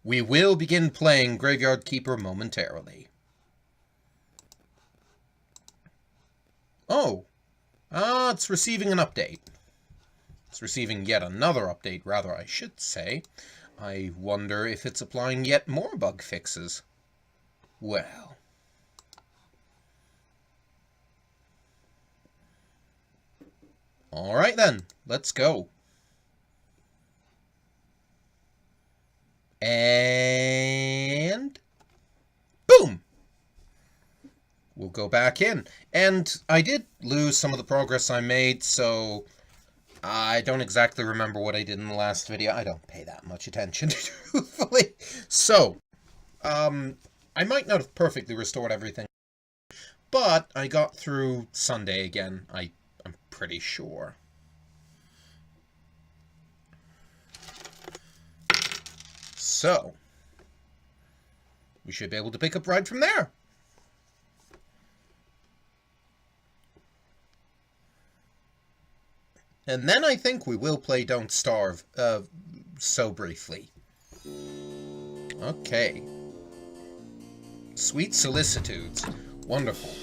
We will begin playing Graveyard Keeper momentarily. Oh, it's receiving an update. It's receiving yet another update, rather, I should say. I wonder if it's applying yet more bug fixes. Well. Alright then, let's go. And boom! We'll go back in. And I did lose some of the progress I made, so I don't exactly remember what I did in the last video. I don't pay that much attention, truthfully. So, I might not have perfectly restored everything, but I got through Sunday again, I'm pretty sure. So, we should be able to pick up right from there. And then I think we will play Don't Starve, so briefly. Okay. Sweet Solicitudes. Wonderful.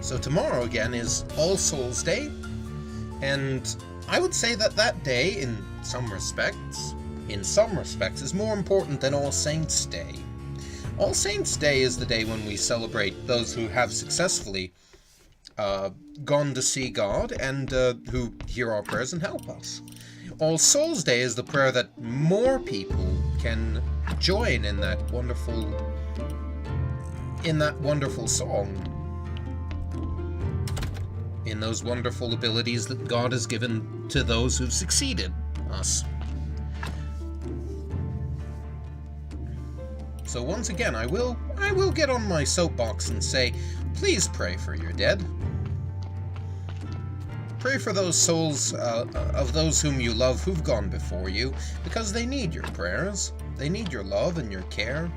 So tomorrow again is All Souls Day, and I would say that that day, in some respects, is more important than All Saints Day. All Saints Day is the day when we celebrate those who have successfully gone to see God and who hear our prayers and help us. All Souls Day is the prayer that more people can join in that wonderful song. In those wonderful abilities that God has given to those who've succeeded us. So once again, I will get on my soapbox and say, please pray for your dead. Pray for those souls of those whom you love who've gone before you, because they need your prayers. They need your love and your care.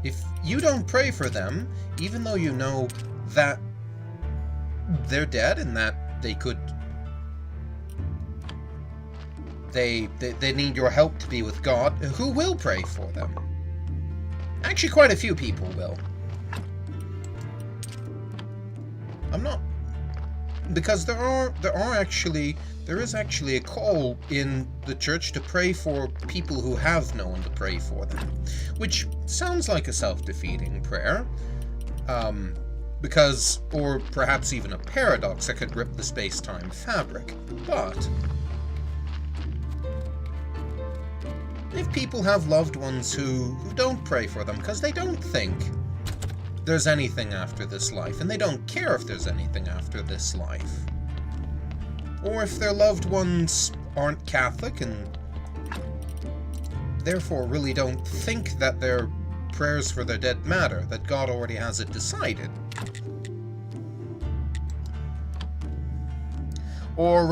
If you don't pray for them, even though you know that they're dead and that they could... They need your help to be with God, who will pray for them? Actually, quite a few people will. I'm not... Because there is actually a call in the church to pray for people who have no one to pray for them, which sounds like a self-defeating prayer, because, or perhaps even a paradox that could rip the space-time fabric, but if people have loved ones who don't pray for them because they don't think there's anything after this life, and they don't care if there's anything after this life, or if their loved ones aren't Catholic and therefore really don't think that their prayers for their dead matter, that God already has it decided. Or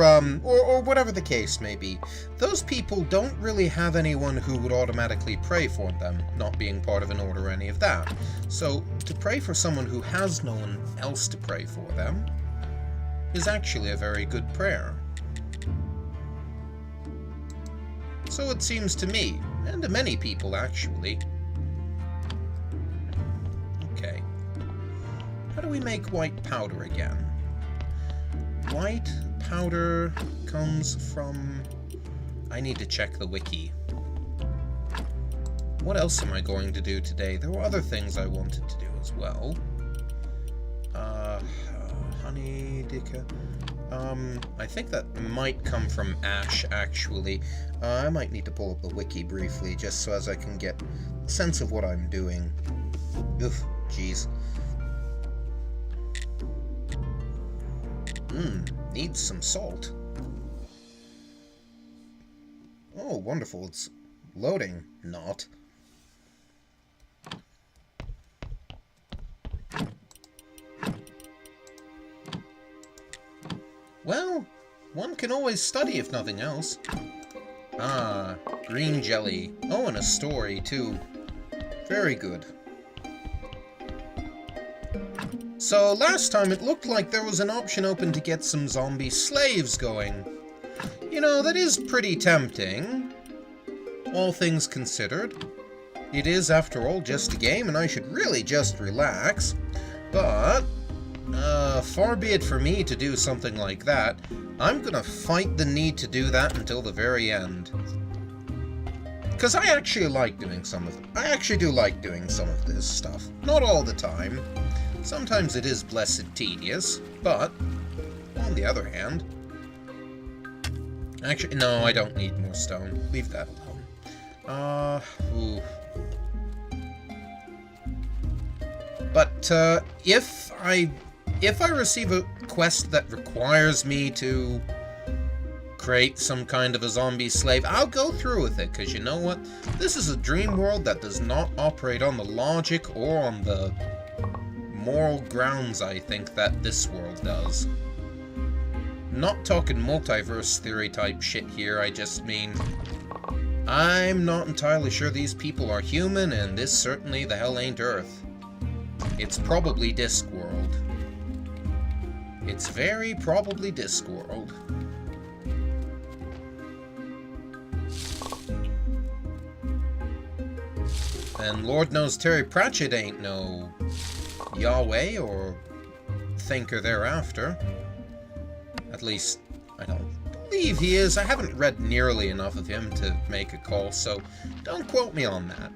whatever the case may be, those people don't really have anyone who would automatically pray for them, not being part of an order or any of that. So, to pray for someone who has no one else to pray for them is actually a very good prayer. So it seems to me, and to many people actually. Okay. How do we make white powder again? White powder comes from... I need to check the wiki. What else am I going to do today? There were other things I wanted to do as well. Honey, Dika. I think that might come from ash, actually. I might need to pull up the wiki briefly, just so as I can get a sense of what I'm doing. Oof, jeez. Needs some salt. Oh, wonderful, it's loading. Not. Well, one can always study if nothing else. Ah, green jelly. Oh, and a story, too. Very good. So, last time it looked like there was an option open to get some zombie slaves going. You know, that is pretty tempting. All things considered. It is, after all, just a game, and I should really just relax. But, far be it for me to do something like that. I'm gonna fight the need to do that until the very end. Because I actually like doing some of it. I actually do like doing some of this stuff. Not all the time. Sometimes it is blessed tedious, but, on the other hand... Actually, no, I don't need more stone. Leave that alone. Ooh. But, if I receive a quest that requires me to create some kind of a zombie slave, I'll go through with it, because you know what? This is a dream world that does not operate on the logic or on the moral grounds, I think, that this world does. Not talking multiverse theory type shit here, I just mean... I'm not entirely sure these people are human, and this certainly the hell ain't Earth. It's probably Discworld. It's very probably Discworld. And Lord knows Terry Pratchett ain't no Yahweh or thinker thereafter. At least, I don't believe he is. I haven't read nearly enough of him to make a call, so don't quote me on that.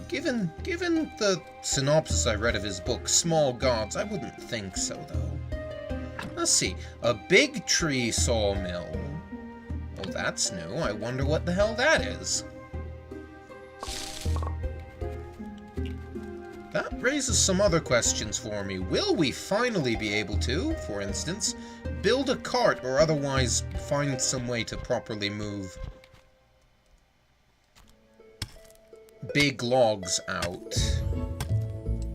Given the synopsis I read of his book, Small Gods, I wouldn't think so, though. Let's see. A big tree sawmill. Well, that's new. I wonder what the hell that is. That raises some other questions for me. Will we finally be able to, for instance, build a cart or otherwise find some way to properly move big logs out?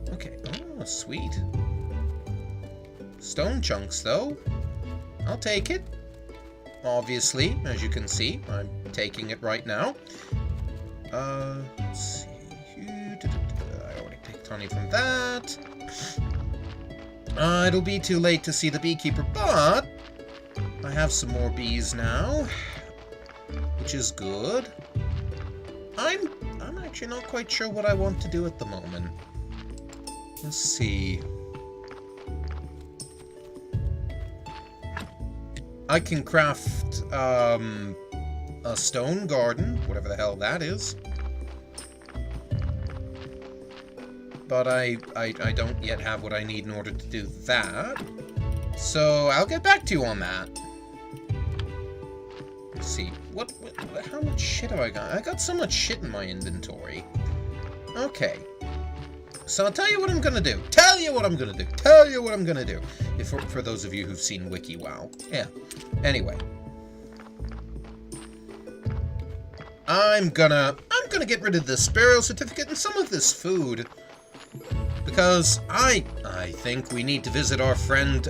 Okay, oh, sweet. Stone chunks, though. I'll take it. Obviously, as you can see, I'm taking it right now. Let's see. I already picked honey from that. It'll be too late to see the beekeeper, but I have some more bees now, which is good. I'm actually not quite sure what I want to do at the moment. Let's see. I can craft a stone garden, whatever the hell that is. But I don't yet have what I need in order to do that. So I'll get back to you on that. Let's see. How much shit have I got? I got so much shit in my inventory. Okay. So I'll tell you what I'm gonna do. Tell you what I'm gonna do. For those of you who've seen WikiWow. Yeah. Anyway. I'm gonna get rid of this burial certificate and some of this food. Because I think we need to visit our friend,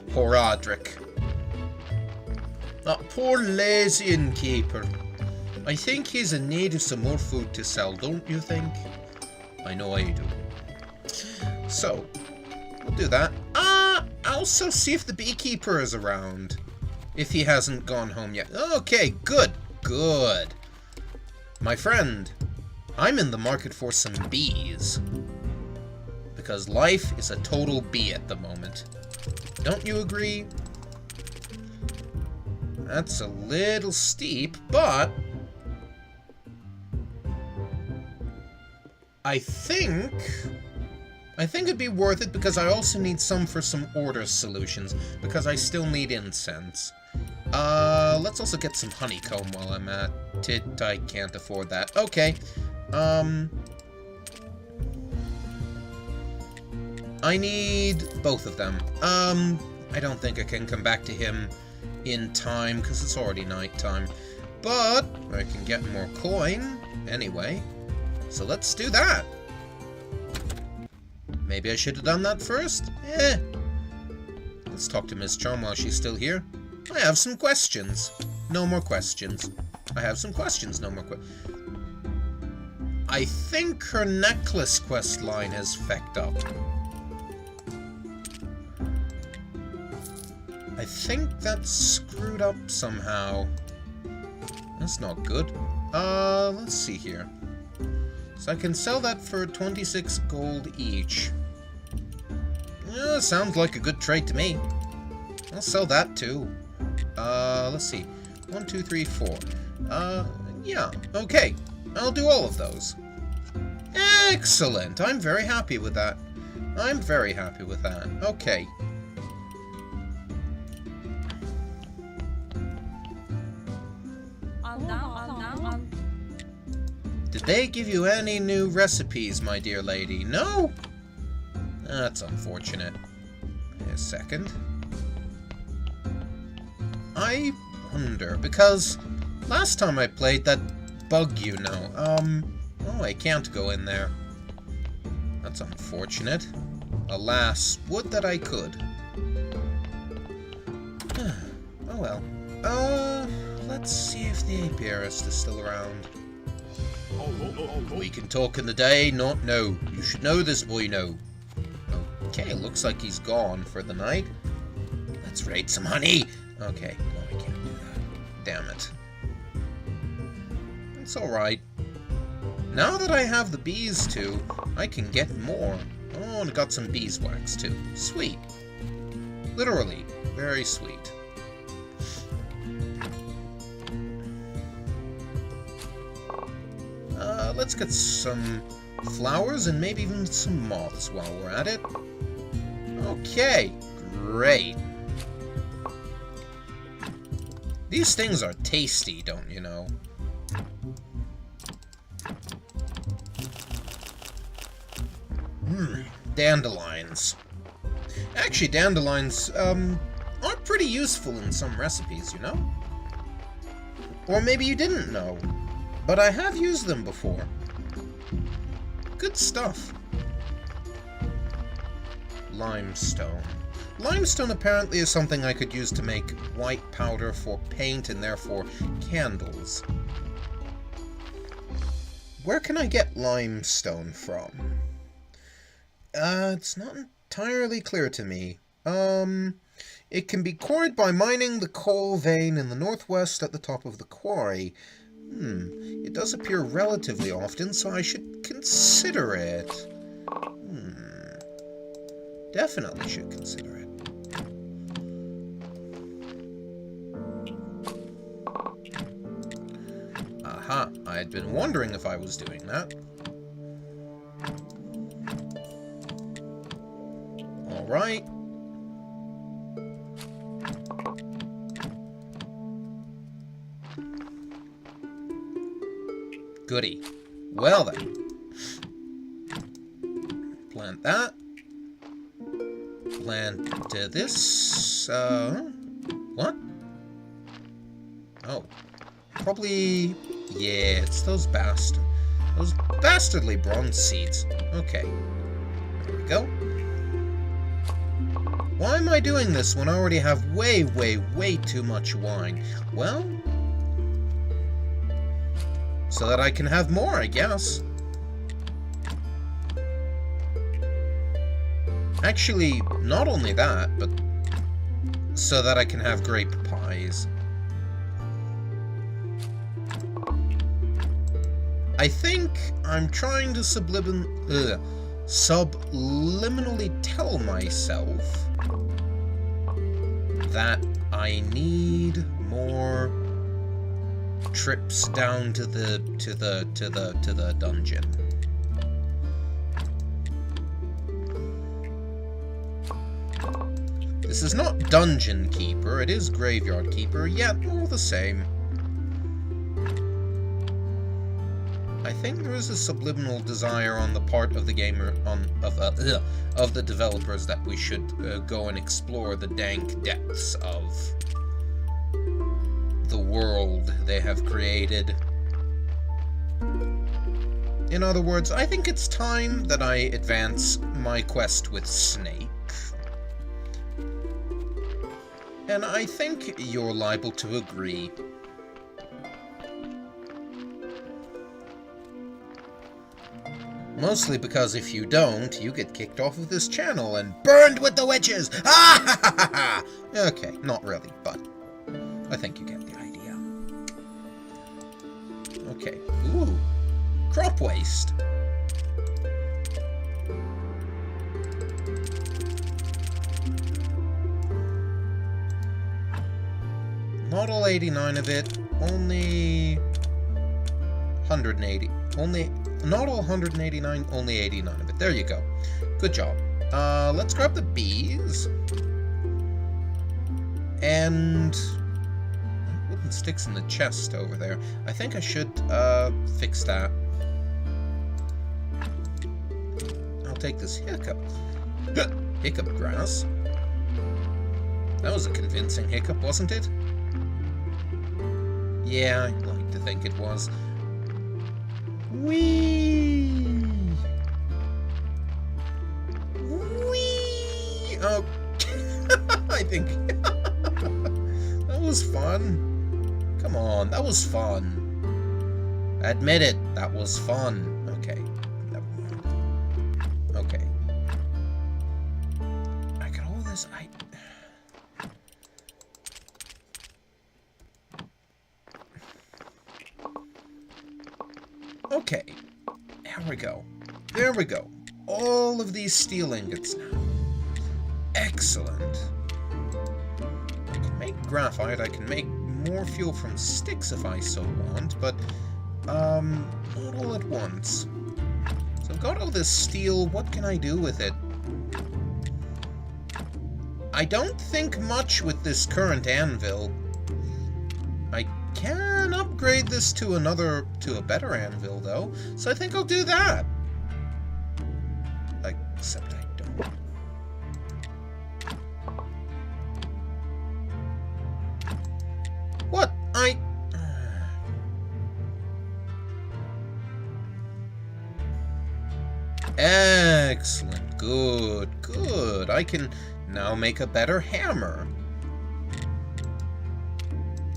Horadric. That poor lazy innkeeper. I think he's in need of some more food to sell, don't you think? I know I do. So, we'll do that. Also see if the beekeeper is around. If he hasn't gone home yet. Okay, good. My friend, I'm in the market for some bees. Because life is a total bee at the moment. Don't you agree? That's a little steep, but I think it'd be worth it because I also need some for some order solutions because I still need incense. Let's also get some honeycomb while I'm at it. I can't afford that. Okay. I need both of them. I don't think I can come back to him in time because it's already nighttime. But I can get more coin anyway. So let's do that. Maybe I should have done that first? Let's talk to Miss Charm while she's still here. I have some questions. No more questions. I have some questions. No more questions. I think her necklace quest line has fecked up. I think that's screwed up somehow. That's not good. Let's see here. So I can sell that for 26 gold each. Yeah, sounds like a good trade to me. I'll sell that too. Let's see. 1, 2, 3, 4. Yeah, okay. I'll do all of those. Excellent! I'm very happy with that. I'm very happy with that. Okay. Did they give you any new recipes, my dear lady? No? That's unfortunate. Wait a second. I wonder, because last time I played that bug, you know, oh, I can't go in there. That's unfortunate. Alas, would that I could. Oh well. Let's see if the apiarist is still around. We can talk in the day, not no. You should know this, boy, no. Okay, looks like he's gone for the night. Let's raid some honey. Okay, no, I can't do that. Damn it. It's alright. Now that I have the bees too, I can get more. Oh, and got some beeswax too. Sweet. Literally, very sweet. Let's get some flowers and maybe even some moths while we're at it. Okay, great. These things are tasty, don't you know? Dandelions. Actually, dandelions are pretty useful in some recipes, you know? Or maybe you didn't know, but I have used them before. Good stuff. Limestone. Limestone apparently is something I could use to make white powder for paint and therefore candles. Where can I get limestone from? It's not entirely clear to me. It can be quarried by mining the coal vein in the northwest at the top of the quarry. It does appear relatively often, so I should consider it. Definitely should consider it. Aha, I had been wondering if I was doing that. Alright. Goody. Well then. Plant that. Plant this. What? Oh. Probably. Yeah, it's those bastardly bronze seeds. Okay. There we go. Why am I doing this when I already have way, way, way too much wine? Well, so that I can have more, I guess. Actually, not only that, but so that I can have grape pies. I think I'm trying to subliminally tell myself that I need more trips down to the dungeon. This is not Dungeon Keeper, it is Graveyard Keeper, yet all the same. I think there is a subliminal desire on the part of the gamer, of the developers, that we should go and explore the dank depths of the world they have created. In other words, I think it's time that I advance my quest with Snake. And I think you're liable to agree. Mostly because if you don't, you get kicked off of this channel and burned with the witches! Ah ha ha ha ha! Okay, not really, but I think you get the idea. Okay, ooh, crop waste. Not all 89 of it, only 180. Not all 189, only 89 of it. There you go. Good job. Let's grab the bees. And wooden sticks in the chest over there. I think I should fix that. I'll take this hiccup. Hiccup grass. That was a convincing hiccup, wasn't it? Yeah, I'd like to think it was. Whee! Whee! Oh, I think that was fun. Come on, that was fun. Admit it, that was fun. Okay, never mind. Okay. I got all this. Okay, there we go. There we go. All of these steel ingots now. Excellent. I can make graphite, I can make more fuel from sticks if I so want, but, not all at once. So I've got all this steel, what can I do with it? I don't think much with this current anvil. I can upgrade this to a better anvil, though, so I think I'll do that. Except I don't. What? Excellent. Good, good. I can now make a better hammer.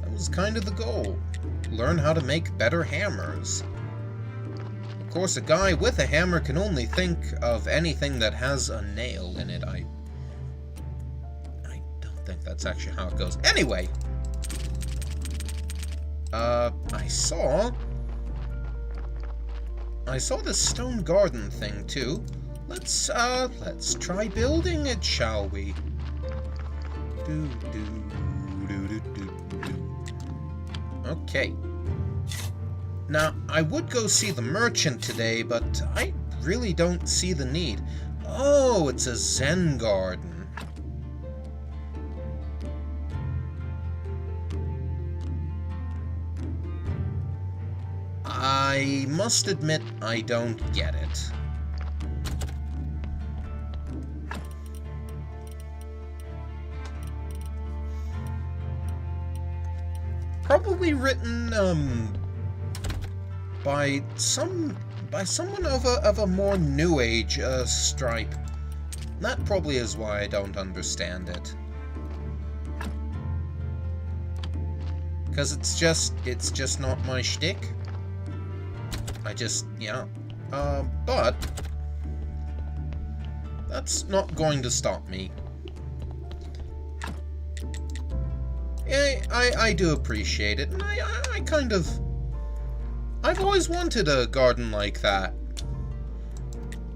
That was kind of the goal. Learn how to make better hammers. Of course, a guy with a hammer can only think of anything that has a nail in it. I don't think that's actually how it goes. Anyway, I saw this stone garden thing too. Let's try building it, shall we? Okay. Now, I would go see the merchant today, but I really don't see the need. Oh, it's a Zen garden. I must admit, I don't get it. Probably written, by someone of a more new age stripe. That probably is why I don't understand it. Because it's just not my shtick. Yeah. But that's not going to stop me. Yeah, I do appreciate it, and I kind of... I've always wanted a garden like that.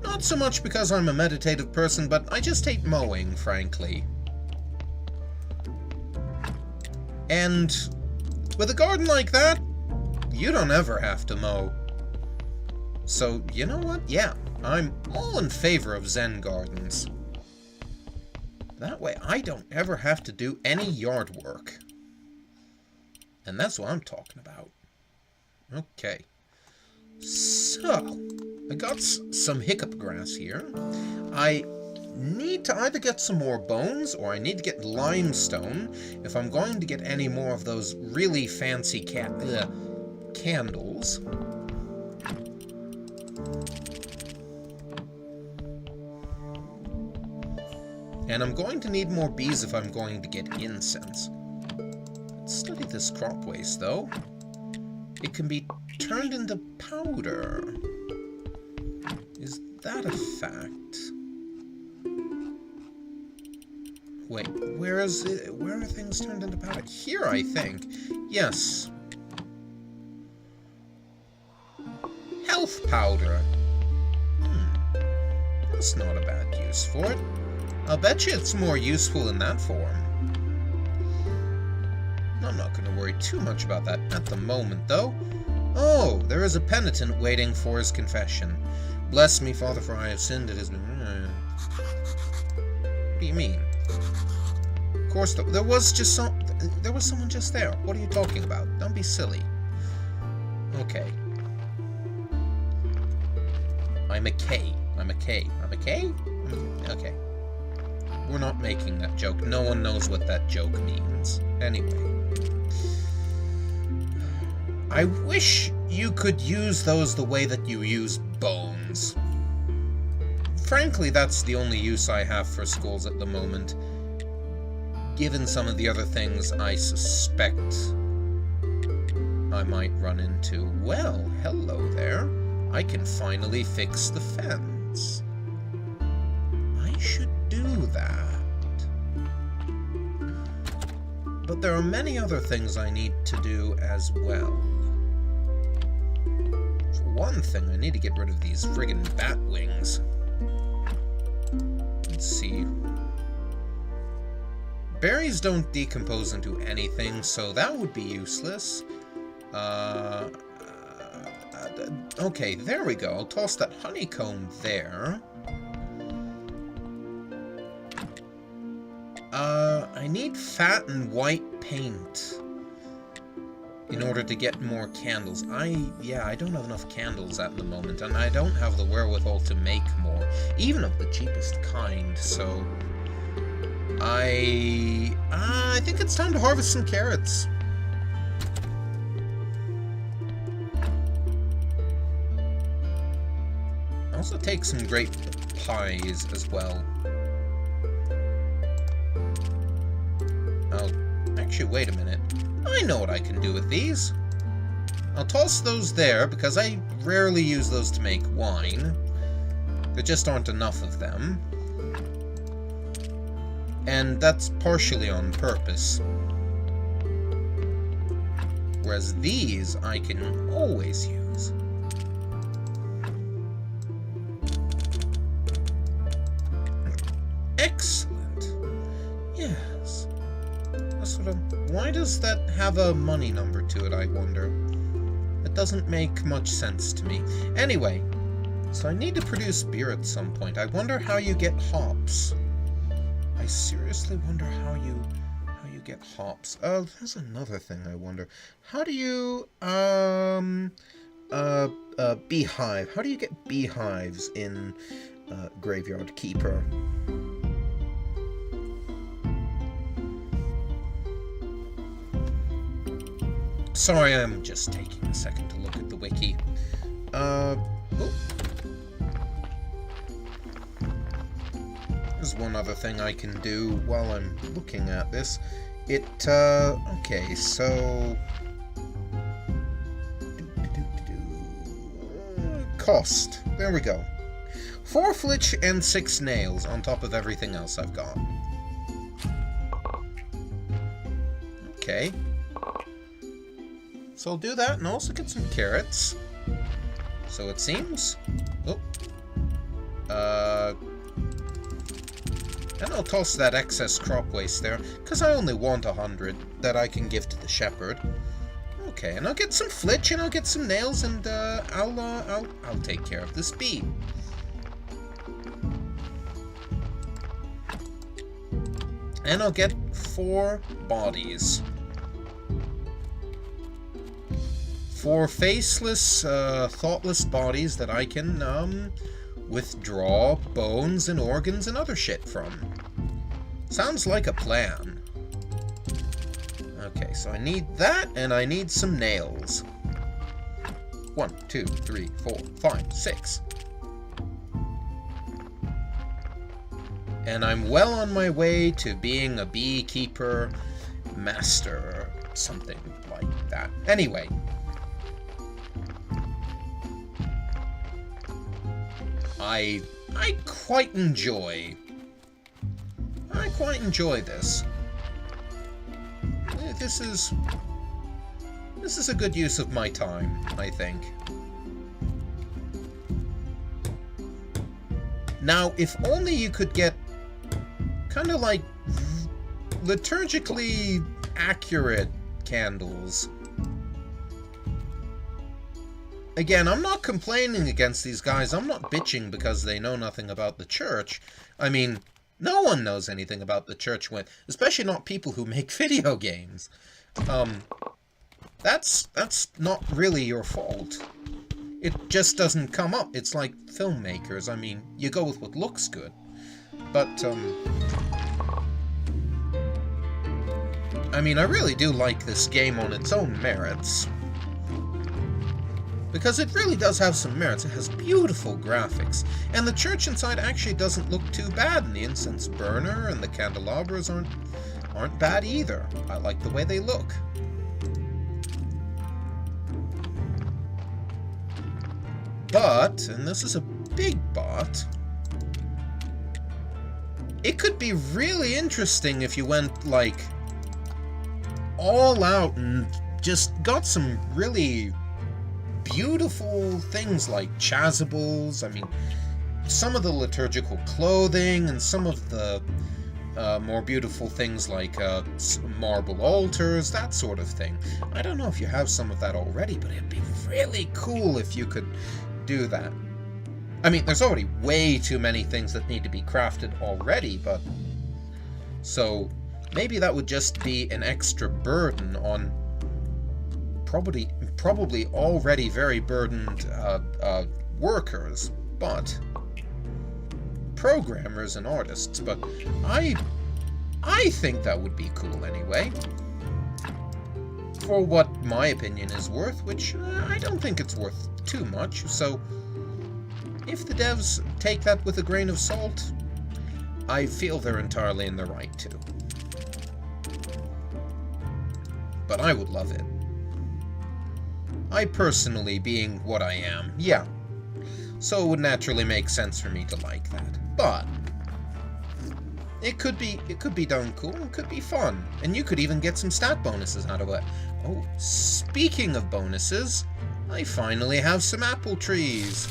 Not so much because I'm a meditative person, but I just hate mowing, frankly. And with a garden like that, you don't ever have to mow. So, you know what? Yeah, I'm all in favor of Zen gardens. That way, I don't ever have to do any yard work. And that's what I'm talking about. Okay. So, I got some hiccup grass here. I need to either get some more bones, or I need to get limestone if I'm going to get any more of those really fancy candles. And I'm going to need more bees if I'm going to get incense. Let's study this crop waste, though. It can be turned into powder. Is that a fact? Wait, where is it? Where are things turned into powder? Here, I think. Yes. Health powder. That's not a bad use for it. I'll bet you it's more useful in that form. I'm not going to worry too much about that at the moment, though. Oh, there is a penitent waiting for his confession. Bless me, Father, for I have sinned. It has been... What do you mean? Of course, there was someone just there. What are you talking about? Don't be silly. Okay. I'm a K. I'm a K. I'm a K? Okay. We're not making that joke. No one knows what that joke means. Anyway. I wish you could use those the way that you use bones. Frankly, that's the only use I have for skulls at the moment. Given some of the other things I suspect I might run into. Well, hello there. I can finally fix the fence. I should do that. But there are many other things I need to do as well. For one thing, I need to get rid of these friggin' bat wings. Let's see. Berries don't decompose into anything, so that would be useless. Okay, there we go. I'll toss that honeycomb there. I need fat and white paint in order to get more candles. I don't have enough candles at the moment, and I don't have the wherewithal to make more, even of the cheapest kind, so... I think it's time to harvest some carrots. Also take some grape pies as well. Actually, wait a minute. I know what I can do with these. I'll toss those there, because I rarely use those to make wine. There just aren't enough of them. And that's partially on purpose. Whereas these I can always use. Excellent. Yes. Why does that have a money number to it, I wonder? It doesn't make much sense to me. Anyway, so I need to produce beer at some point. I wonder how you get hops. I seriously wonder how you get hops. There's another thing I wonder. How do you beehive? How do you get beehives in Graveyard Keeper? Sorry, I'm just taking a second to look at the wiki. There's one other thing I can do while I'm looking at this. Okay, so... Cost. There we go. 4 flitch and 6 nails on top of everything else I've got. Okay. So I'll do that and also get some carrots. So it seems. And I'll toss that excess crop waste there, because I only want 100 that I can give to the shepherd. Okay, and I'll get some flitch and I'll get some nails, and I'll take care of this bee. And I'll get 4 bodies. 4 faceless, thoughtless bodies that I can, withdraw bones and organs and other shit from. Sounds like a plan. Okay, so I need that, and I need some nails. 1, 2, 3, 4, 5, 6. And I'm well on my way to being a beekeeper master or something like that. Anyway. I quite enjoy this. This is a good use of my time, I think. Now, if only you could get kind of like liturgically accurate candles. Again, I'm not complaining against these guys. I'm not bitching because they know nothing about the church. I mean, no one knows anything about the church, especially not people who make video games. That's not really your fault. It just doesn't come up. It's like filmmakers. I mean, you go with what looks good. But, I mean, I really do like this game on its own merits. Because it really does have some merits. It has beautiful graphics. And the church inside actually doesn't look too bad. And the incense burner and the candelabras aren't bad either. I like the way they look. But, and this is a big but, it could be really interesting if you went, like, all out and just got some really beautiful things like chasubles. I mean, some of the liturgical clothing and some of the more beautiful things like marble altars, that sort of thing. I don't know if you have some of that already, but it'd be really cool if you could do that. I mean, there's already way too many things that need to be crafted already, but so maybe that would just be an extra burden on probably already very burdened workers, but programmers and artists. But I think that would be cool anyway, for what my opinion is worth, which I don't think it's worth too much. So if the devs take that with a grain of salt, I feel they're entirely in the right to. But I would love it. I personally, being what I am, yeah. So it would naturally make sense for me to like that. But it could be done cool, it could be fun. And you could even get some stat bonuses out of it. Oh, speaking of bonuses, I finally have some apple trees.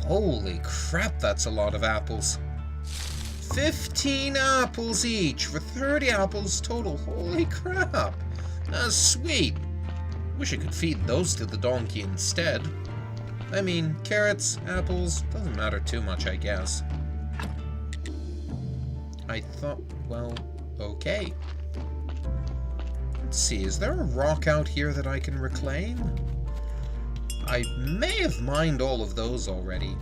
Holy crap, that's a lot of apples. 15 apples each for 30 apples total. Holy crap. That's sweet. Wish I could feed those to the donkey instead. I mean, carrots, apples, doesn't matter too much, I guess. I thought, well, okay. Let's see, is there a rock out here that I can reclaim? I may have mined all of those already.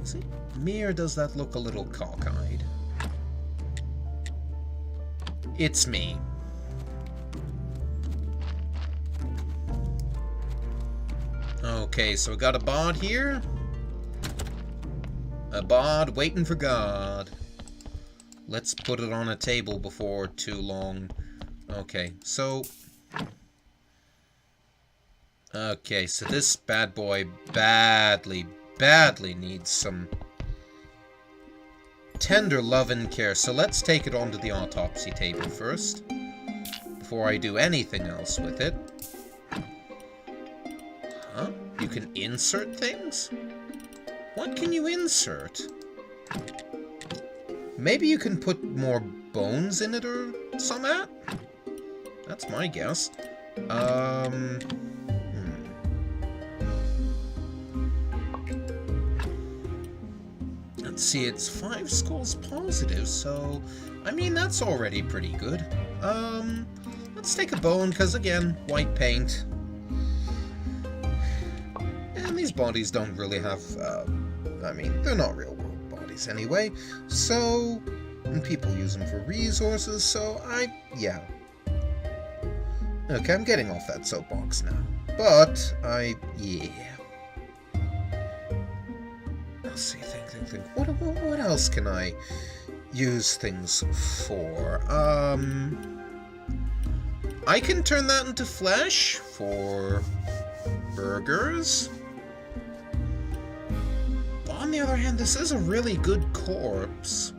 See, me, or does that look a little cockeyed? It's me. Okay, so we got a bod here. A bod waiting for God. Let's put it on a table before too long. Okay, so... Okay, so this bad boy badly needs some tender love and care. So let's take it onto the autopsy table first, before I do anything else with it. Huh? You can insert things? What can you insert? Maybe you can put more bones in it or something? That's my guess. Let's see, it's 5 skulls positive, so... I mean, that's already pretty good. Let's take a bone, because again, white paint. And these bodies don't really have, I mean, they're not real world bodies anyway. So, and people use them for resources, so yeah. Okay, I'm getting off that soapbox now. But, yeah. Let's see, think. What else can I use things for? I can turn that into flesh for burgers. But on the other hand, this is a really good corpse.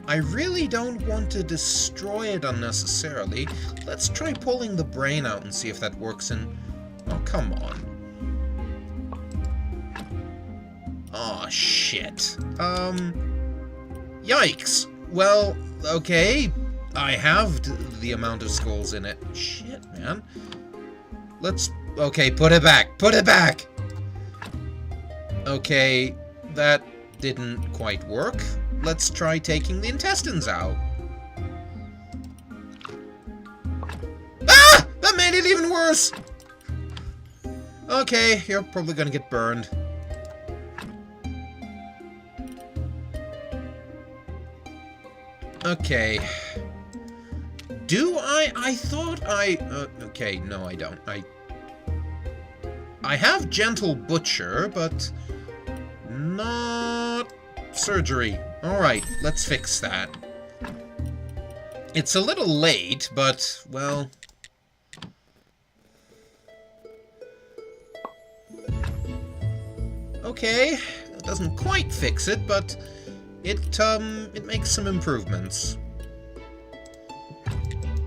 I really don't want to destroy it unnecessarily. Let's try pulling the brain out and see if that works in... Oh, come on. Aw, oh, shit. Yikes. Well, okay. I halved the amount of skulls in it. Shit, man. Let's... Okay, put it back. Put it back! Okay, that didn't quite work. Let's try taking the intestines out. Ah! That made it even worse! Okay, you're probably gonna get burned. Okay. Do I? I thought I... okay, no I don't. I have Gentle Butcher, but not surgery. Alright, let's fix that. It's a little late, but, well... Okay, that doesn't quite fix it, but it makes some improvements.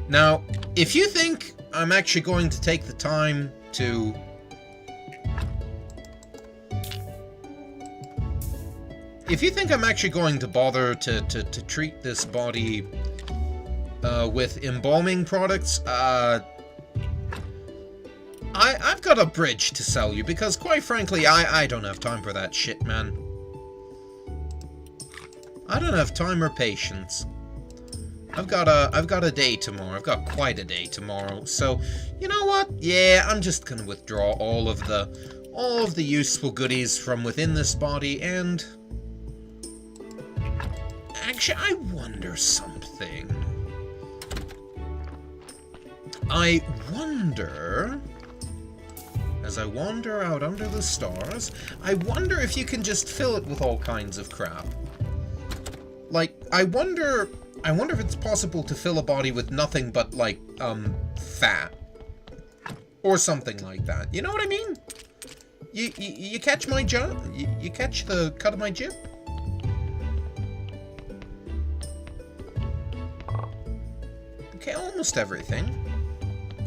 Now, if you think I'm actually going to take the time to... If you think I'm actually going to bother to treat this body with embalming products, I've got a bridge to sell you, because quite frankly, I don't have time for that shit, man. I don't have time or patience. I've got a day tomorrow. I've got quite a day tomorrow. So, you know what? Yeah, I'm just gonna withdraw all of the useful goodies from within this body, and actually, I wonder something. I wonder, as I wander out under the stars, I wonder if you can just fill it with all kinds of crap. Like, I wonder if it's possible to fill a body with nothing but, like, fat. Or something like that. You know what I mean? You catch my jib? You catch the cut of my jib? Okay, almost everything.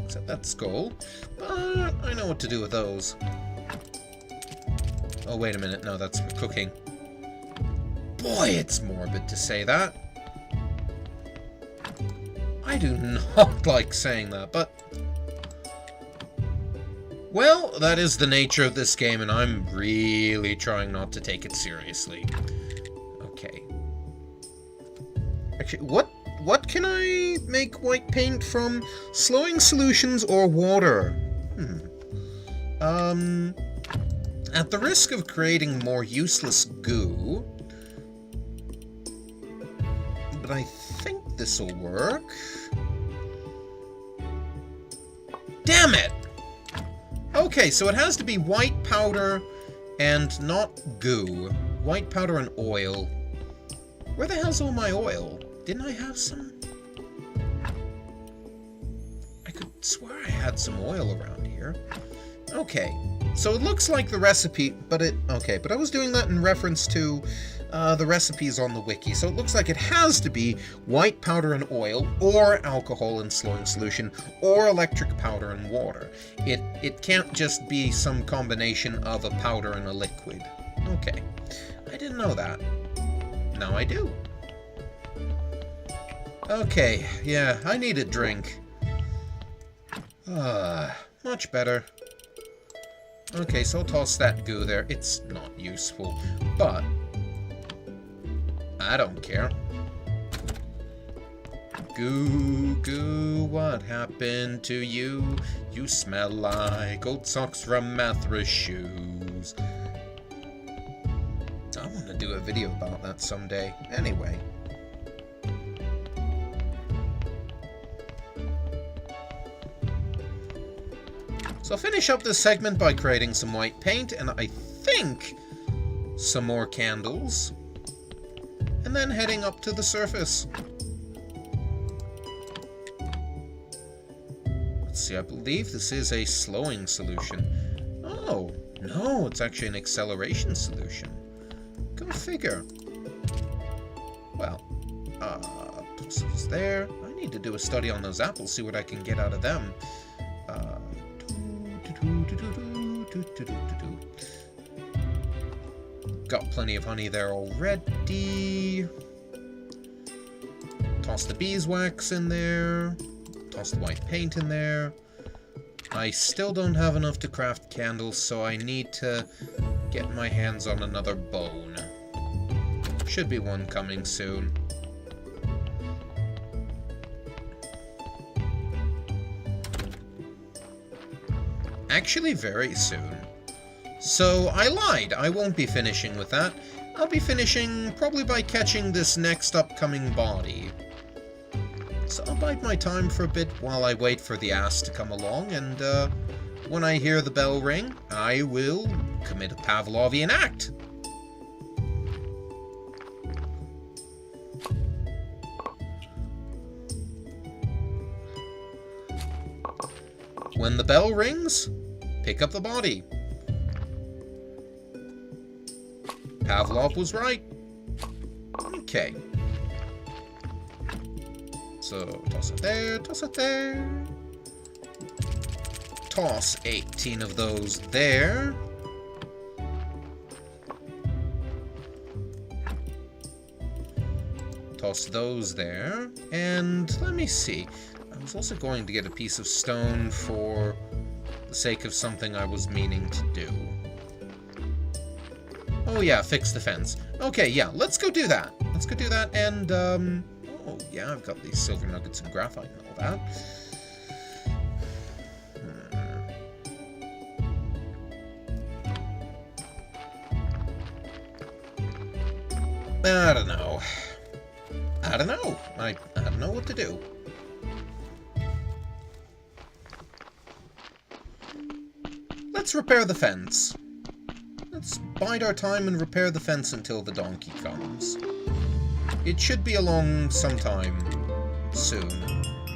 Except that skull. But I know what to do with those. Oh, wait a minute. No, that's for cooking. Boy, it's morbid to say that. I do not like saying that, but... Well, that is the nature of this game, and I'm really trying not to take it seriously. Okay. Actually, what can I make white paint from? Slowing solutions or water? At the risk of creating more useless goo... But I think this'll work. Damn it! Okay, so it has to be white powder and not goo. White powder and oil. Where the hell's all my oil? Didn't I have some? I could swear I had some oil around here. Okay, so it looks like the recipe, but but I was doing that in reference to the recipes on the wiki, so it looks like it has to be white powder and oil, or alcohol in slowing solution, or electric powder and water. It can't just be some combination of a powder and a liquid. Okay, I didn't know that. Now I do. Okay, yeah, I need a drink. Much better. Okay, so I'll toss that goo there. It's not useful, but I don't care. Goo, goo, what happened to you? You smell like old socks from Mathra's shoes. I want to do a video about that someday. Anyway. So I'll finish up this segment by creating some white paint, and I think some more candles, and then heading up to the surface. Let's see, I believe this is a slowing solution. Oh, no, it's actually an acceleration solution. Go figure. Well, so it's there. I need to do a study on those apples, see what I can get out of them. Got plenty of honey there already. Toss the beeswax in there. Toss the white paint in there. I still don't have enough to craft candles, so I need to get my hands on another bone. Should be one coming soon. Actually, very soon. So, I lied. I won't be finishing with that. I'll be finishing probably by catching this next upcoming body. So I'll bide my time for a bit while I wait for the ass to come along, and when I hear the bell ring, I will commit a Pavlovian act. When the bell rings, pick up the body. Pavlov was right. Okay. So, toss it there, toss it there. Toss 18 of those there. Toss those there. And let me see. I was also going to get a piece of stone for the sake of something I was meaning to do. Oh yeah, fix the fence. Okay, yeah, let's go do that. Let's go do that, and, oh yeah, I've got these silver nuggets and graphite and all that. I don't know. I don't know. I don't know what to do. Let's repair the fence. Let's bide our time and repair the fence until the donkey comes. It should be along sometime soon.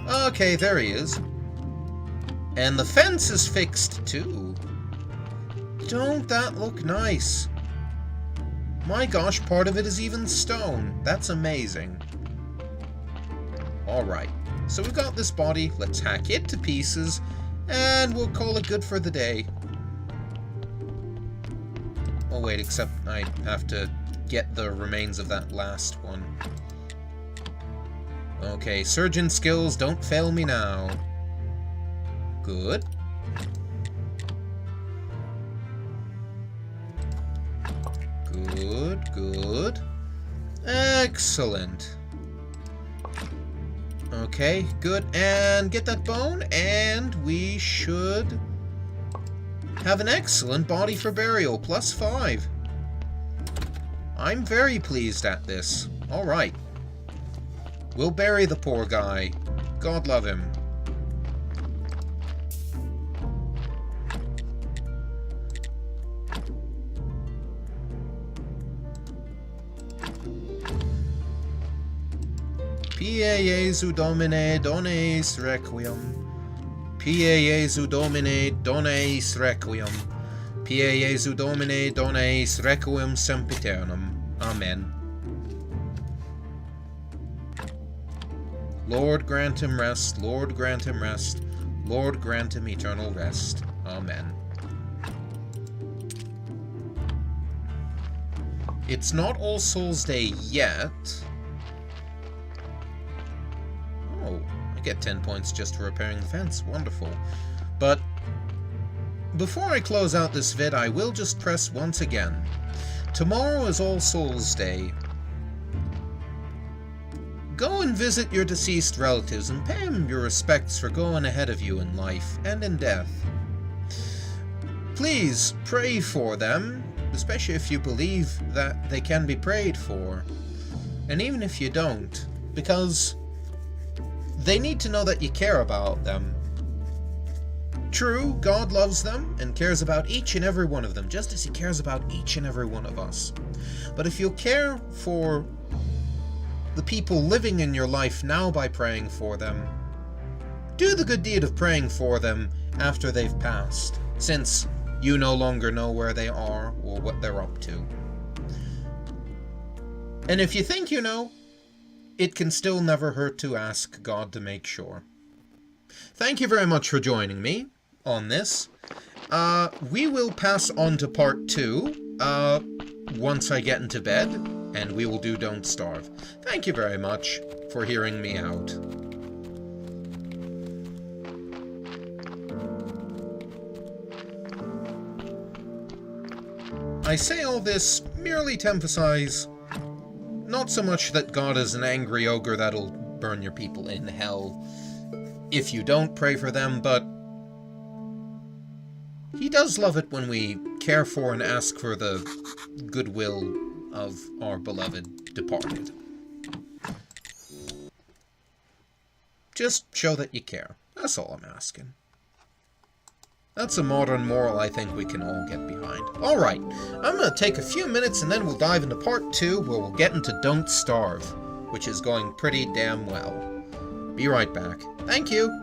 Okay, there he is. And the fence is fixed too. Don't that look nice? My gosh, part of it is even stone. That's amazing. Alright, so we've got this body. Let's hack it to pieces, and we'll call it good for the day. Oh wait, except I have to get the remains of that last one. Okay, surgeon skills, don't fail me now. Good. Good, good. Excellent. Okay, good. And get that bone, and we should have an excellent body for burial, +5. I'm very pleased at this. Alright. We'll bury the poor guy. God love him. Pie Jesu Domine, done eis requiem. Pie Jesu Domine, done eis requiem. Pie Jesu Domine, done eis requiem sempiternum. Amen. Lord, grant him rest. Lord, grant him rest. Lord, grant him eternal rest. Amen. It's not All Souls Day yet. Oh, I get 10 points just for repairing the fence. Wonderful. But before I close out this vid, I will just press once again. Tomorrow is All Souls Day. Go and visit your deceased relatives and pay them your respects for going ahead of you in life and in death. Please pray for them, especially if you believe that they can be prayed for. And even if you don't, because they need to know that you care about them. True, God loves them and cares about each and every one of them, just as he cares about each and every one of us. But if you'll care for the people living in your life now by praying for them, do the good deed of praying for them after they've passed, since you no longer know where they are or what they're up to. And if you think you know, it can still never hurt to ask God to make sure. Thank you very much for joining me on this. We will pass on to part 2 once I get into bed, and we will do Don't Starve. Thank you very much for hearing me out. I say all this merely to emphasize not so much that God is an angry ogre that'll burn your people in hell if you don't pray for them, but he does love it when we care for and ask for the goodwill of our beloved departed. Just show that you care. That's all I'm asking. That's a modern moral I think we can all get behind. Alright, I'm going to take a few minutes and then we'll dive into part 2 where we'll get into Don't Starve, which is going pretty damn well. Be right back. Thank you!